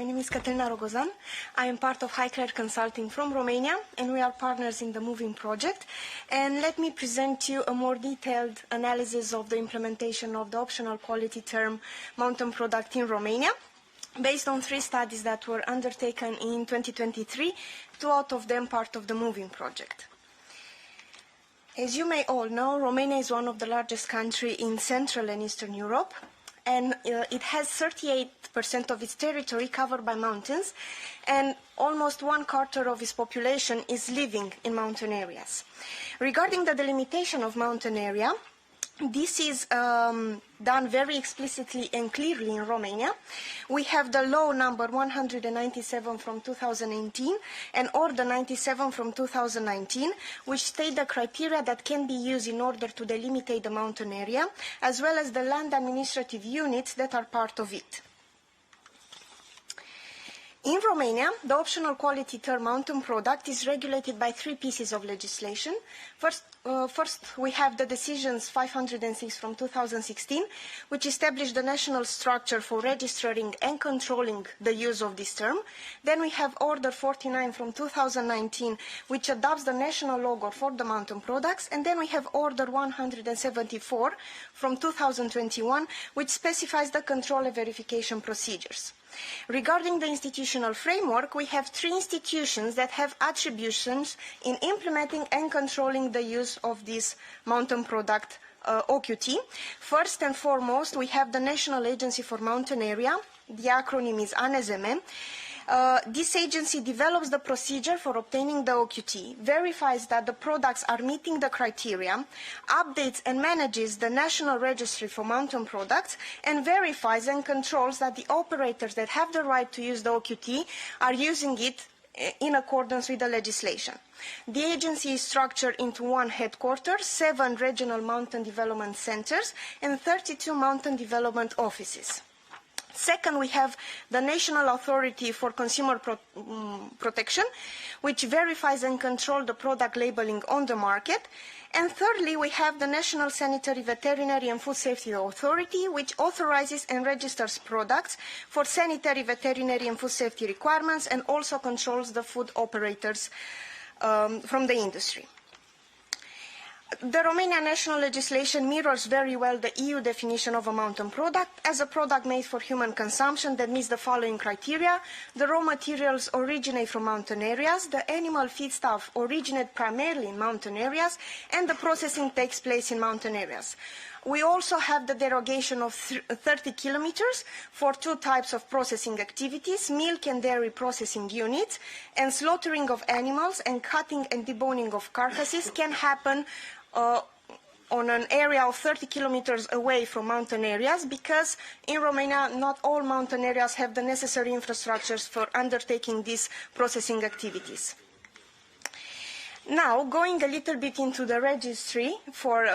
My name is Cătălina Rogozan. I am part of Highclere Consulting from Romania, and we are partners in the Moving project. And let me present you a more detailed analysis of the implementation of the optional quality term mountain product in Romania, based on 3 studies that were undertaken in 2023, 2 out of them part of the Moving project. As you may all know, Romania is one of the largest countries in Central and Eastern Europe, and it has 38% of its territory covered by mountains, and almost 1/4 of its population is living in mountain areas. Regarding the delimitation of mountain area, this is done very explicitly and clearly in Romania. We have the law number 197 from 2018 and order 97 from 2019, which state the criteria that can be used in order to delimitate the mountain area, as well as the land administrative units that are part of it. In Romania, the optional quality term mountain product is regulated by 3 pieces of legislation. First, we have the decisions 506 from 2016, which established the national structure for registering and controlling the use of this term. Then we have Order 49 from 2019, which adopts the national logo for the mountain products. And then we have Order 174 from 2021, which specifies the control and verification procedures. Regarding the institutional framework, we have 3 institutions that have attributions in implementing and controlling the use of this mountain product OQT. First and foremost, we have the National Agency for Mountain Area. The acronym is ANSM. This agency develops the procedure for obtaining the OQT, verifies that the products are meeting the criteria, updates and manages the National Registry for Mountain Products, and verifies and controls that the operators that have the right to use the OQT are using it in accordance with the legislation. The agency is structured into 1 headquarters, 7 regional mountain development centers, and 32 mountain development offices. Second, we have the National Authority for Consumer Protection, which verifies and controls the product labeling on the market. And thirdly, we have the National Sanitary, Veterinary and Food Safety Authority, which authorizes and registers products for sanitary, veterinary and food safety requirements, and also controls the food operators from the industry. The Romanian national legislation mirrors very well the EU definition of a mountain product as a product made for human consumption that meets the following criteria. The raw materials originate from mountain areas, the animal feedstuff originate primarily in mountain areas, and the processing takes place in mountain areas. We also have the derogation of 30 kilometers for 2 types of processing activities, milk and dairy processing units, and slaughtering of animals and cutting and deboning of carcasses can happen on an area of 30 kilometers away from mountain areas, because in Romania not all mountain areas have the necessary infrastructures for undertaking these processing activities. Now, going a little bit into the registry for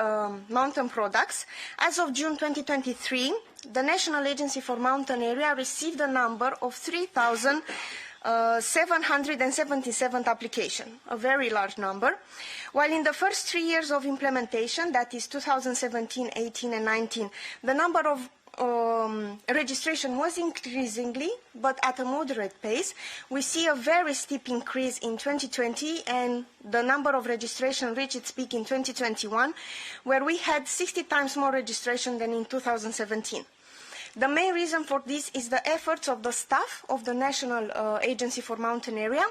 mountain products, as of June 2023, the National Agency for Mountain Area received a number of 3,777 applications, a very large number, while in the first 3 years of implementation, that is 2017, 18 and 19, the number of registration was increasingly, but at a moderate pace. We see a very steep increase in 2020, and the number of registration reached its peak in 2021, where we had 60 times more registration than in 2017. The main reason for this is the efforts of the staff of the National Agency for Mountain Area,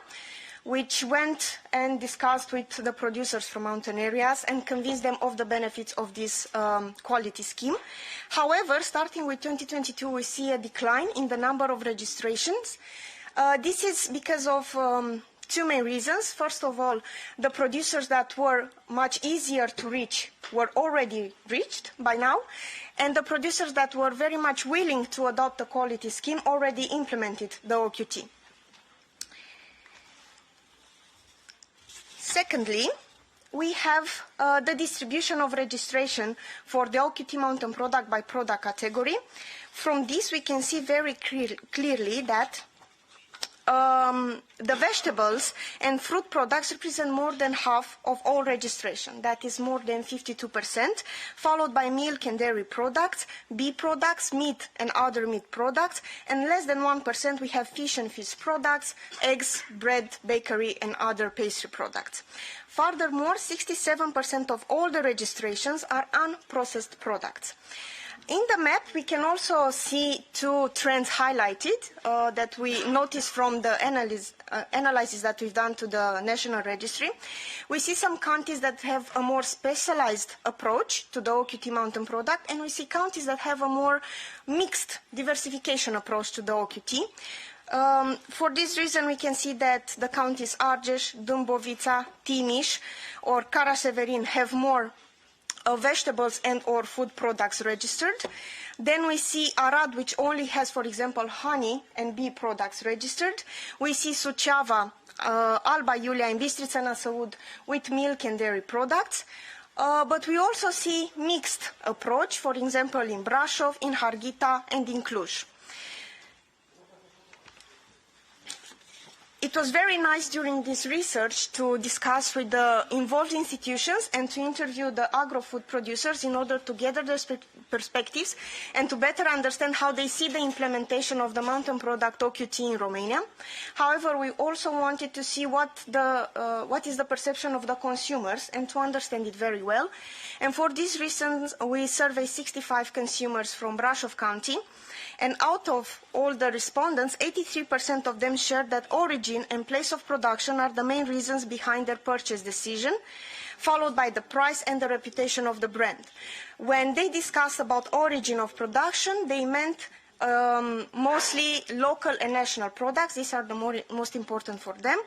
which went and discussed with the producers from mountain areas and convinced them of the benefits of this quality scheme. However, starting with 2022, we see a decline in the number of registrations. This is because of 2 main reasons. First of all, the producers that were much easier to reach were already reached by now, and the producers that were very much willing to adopt the quality scheme already implemented the OQT. Secondly, we have the distribution of registration for the OQT mountain product by product category. From this, we can see very clearly that the vegetables and fruit products represent more than half of all registration. That is more than 52%, followed by milk and dairy products, bee products, meat and other meat products, and less than 1% we have fish and fish products, eggs, bread, bakery, and other pastry products. Furthermore, 67% of all the registrations are unprocessed products. In the map, we can also see two trends highlighted that we noticed from the analysis that we've done to the National Registry. We see some counties that have a more specialized approach to the OQT mountain product, and we see counties that have a more mixed diversification approach to the OQT. For this reason, we can see that the counties Argeș, Dâmbovița, Timiș, or Cara-Severin have more vegetables and or food products registered. Then we see Arad, which only has, for example, honey and bee products registered. We see Suceava, Alba Iulia, and Bistrița Năsăud with milk and dairy products. But we also see mixed approach, for example, in Brașov, in Harghita, and in Cluj. It was very nice during this research to discuss with the involved institutions and to interview the agro-food producers in order to gather their perspectives and to better understand how they see the implementation of the mountain product OQT in Romania. However, we also wanted to see what is the perception of the consumers and to understand it very well. And for these reasons, we surveyed 65 consumers from Brașov County. And out of all the respondents, 83% of them shared that origin and place of production are the main reasons behind their purchase decision, followed by the price and the reputation of the brand. When they discussed about origin of production, they meant mostly local and national products. These are the most important for them.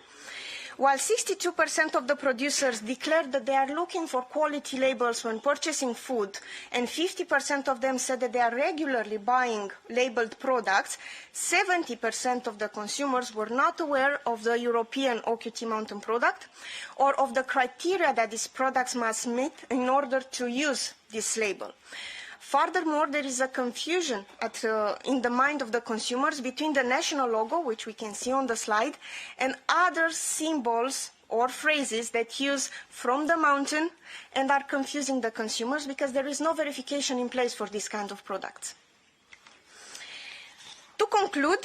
While 62% of the producers declared that they are looking for quality labels when purchasing food, and 50% of them said that they are regularly buying labeled products, 70% of the consumers were not aware of the European OQT mountain product or of the criteria that these products must meet in order to use this label. Furthermore, there is a confusion in the mind of the consumers between the national logo, which we can see on the slide, and other symbols or phrases that use from the mountain and are confusing the consumers because there is no verification in place for this kind of products. To conclude,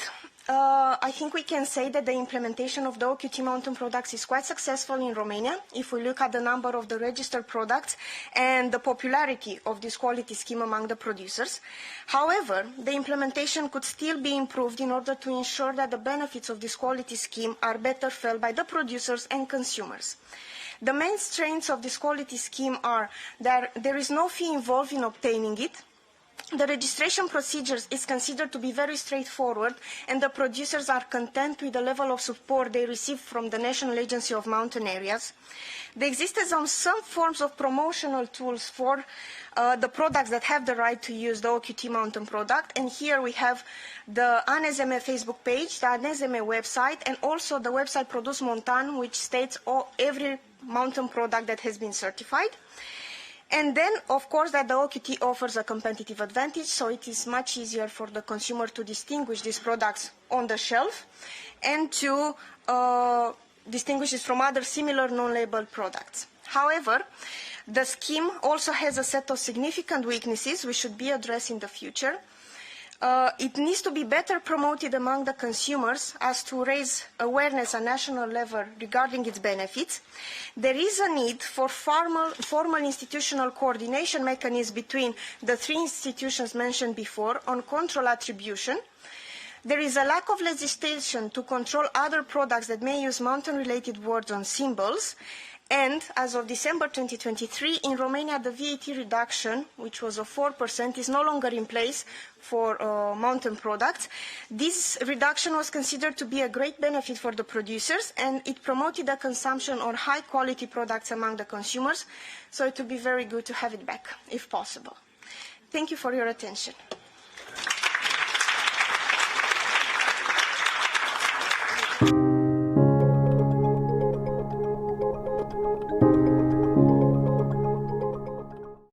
I think we can say that the implementation of the OQT mountain products is quite successful in Romania if we look at the number of the registered products and the popularity of this quality scheme among the producers. However, the implementation could still be improved in order to ensure that the benefits of this quality scheme are better felt by the producers and consumers. The main strengths of this quality scheme are that there is no fee involved in obtaining it. The registration procedures is considered to be very straightforward, and the producers are content with the level of support they receive from the National Agency of Mountain Areas. There exists some forms of promotional tools for the products that have the right to use the OQT mountain product, and here we have the ANSM Facebook page, the ANSM website, and also the website Produs Montan, which states every mountain product that has been certified. And then, of course, that the OQT offers a competitive advantage, so it is much easier for the consumer to distinguish these products on the shelf and to distinguish it from other similar non-labeled products. However, the scheme also has a set of significant weaknesses which should be addressed in the future. It needs to be better promoted among the consumers as to raise awareness at national level regarding its benefits. There is a need for formal institutional coordination mechanisms between the three institutions mentioned before on control attribution. There is a lack of legislation to control other products that may use mountain-related words on symbols. And as of December 2023, in Romania, the VAT reduction, which was of 4%, is no longer in place for mountain products. This reduction was considered to be a great benefit for the producers, and it promoted the consumption of high-quality products among the consumers, so it would be very good to have it back, if possible. Thank you for your attention.